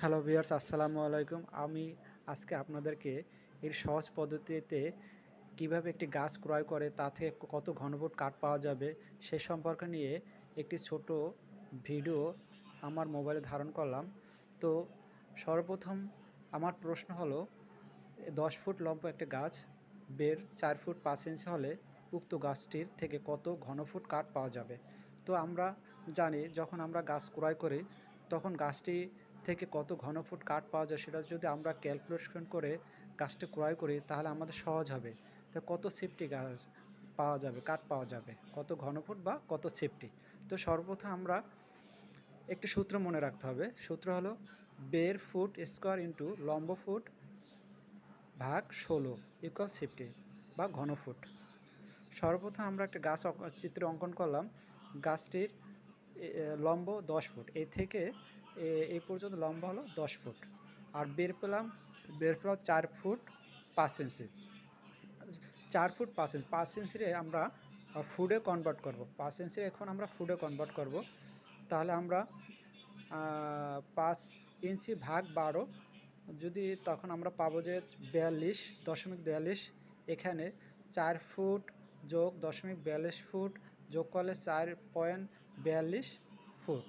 Hello viewers, আসসালামু আলাইকুম। আমি আজকে আপনাদেরকে এর সহজ পদ্ধতিতে কিভাবে একটি গাছ ক্রয় করে তা থেকে কত ঘনফুট কাঠ পাওয়া যাবে সে সম্পর্কে নিয়ে একটি ছোট ভিডিও আমার মোবাইলে ধারণ করলাম। তো সর্বপ্রথম আমার প্রশ্ন হলো, 10 ফুট লম্বা একটি গাছ বের 4 ফুট 5 ইঞ্চি হলে উক্ত গাছটির থেকে কত ঘনফুট কাঠ পাওয়া যাবে। তো আমরা জানি, যখন আমরা গাছ ক্রয় করি তখন গাছটি থেকে কত ঘনফুট কাঠ পাওয়া যায় সেটা যদি আমরা ক্যালকুলেশন করে গাছটি ক্রয় করি তাহলে আমাদের সহজ হবে। তো কত সেফটি গাছ পাওয়া যাবে, কাঠ পাওয়া যাবে, কত ঘনফুট বা কত সেফটি। তো সর্বপ্রথম আমরা একটি সূত্র মনে রাখতে হবে। সূত্র হলো বের ফুট স্কোয়ার ইন্টু লম্ব ফুট ভাগ 16 ইকুয়াল সেফটি বা ঘনফুট। সর্বপ্রথম আমরা একটা গাছ চিত্র অঙ্কন করলাম। গাছটির লম্ব 10 ফুট, এই থেকে এই পর্যন্ত লম্বা হলো 10 ফুট। আর বের পেলাম 4 ফুট 5 ইঞ্চি। 4 ফুট 5 ইঞ্চি, 5 ইঞ্চিরে আমরা ফুটে কনভার্ট করব। 5 ইঞ্চি এখন আমরা ফুটে কনভার্ট করব। তাহলে আমরা 5 ইঞ্চি ভাগ 12 যদি, তখন আমরা পাবো যে 42.42। এখানে 4 ফুট যোগ 0.42 ফুট যোগ করলে 4.42 ফুট,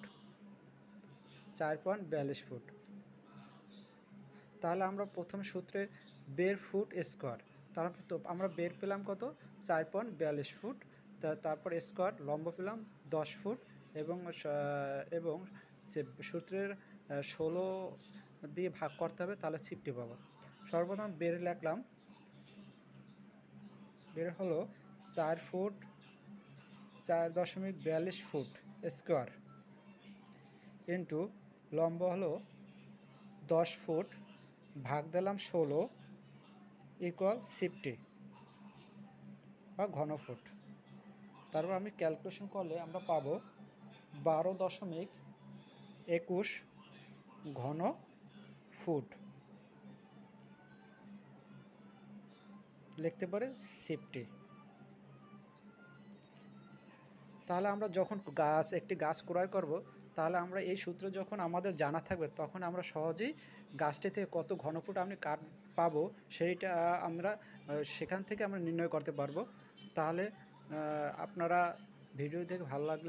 4.42 ফুট। তাহলে আমরা প্রথম সূত্রে বের ফুট স্কোয়ার, তারপর তো আমরা বের পেলাম কত, 4.42 ফুট। তারপর স্কোয়ার লম্ব পেলাম 10 ফুট এবং এবং সূত্রের 16 দিয়ে ভাগ করতে হবে, তাহলে 50 পাবো। সর্বপ্রথম বের লিখলাম, বের হলো 4 ফুট 4.42 ফুট স্কোয়ার ইন্টু লম্ব হলো 10 ফুট ভাগ দিলাম 16 ইকুয়াল 50 বা ঘনফুট। তারপর আমি ক্যালকুলেশন করলে আমরা পাবো 12.21 ঘন ফুট, লিখতে পারে সেফটি। তাহলে আমরা যখন একটি গাছ ক্রয় করব, তাহলে আমরা এই সূত্র যখন আমাদের জানা থাকবে তখন আমরা সহজেই গাছটি থেকে কত ঘনফুট আমি কাঠ পাবো সেইটা আমরা সেখান থেকে আমরা নির্ণয় করতে পারবো। তাহলে আপনারা ভিডিও দেখে ভালো লাগলে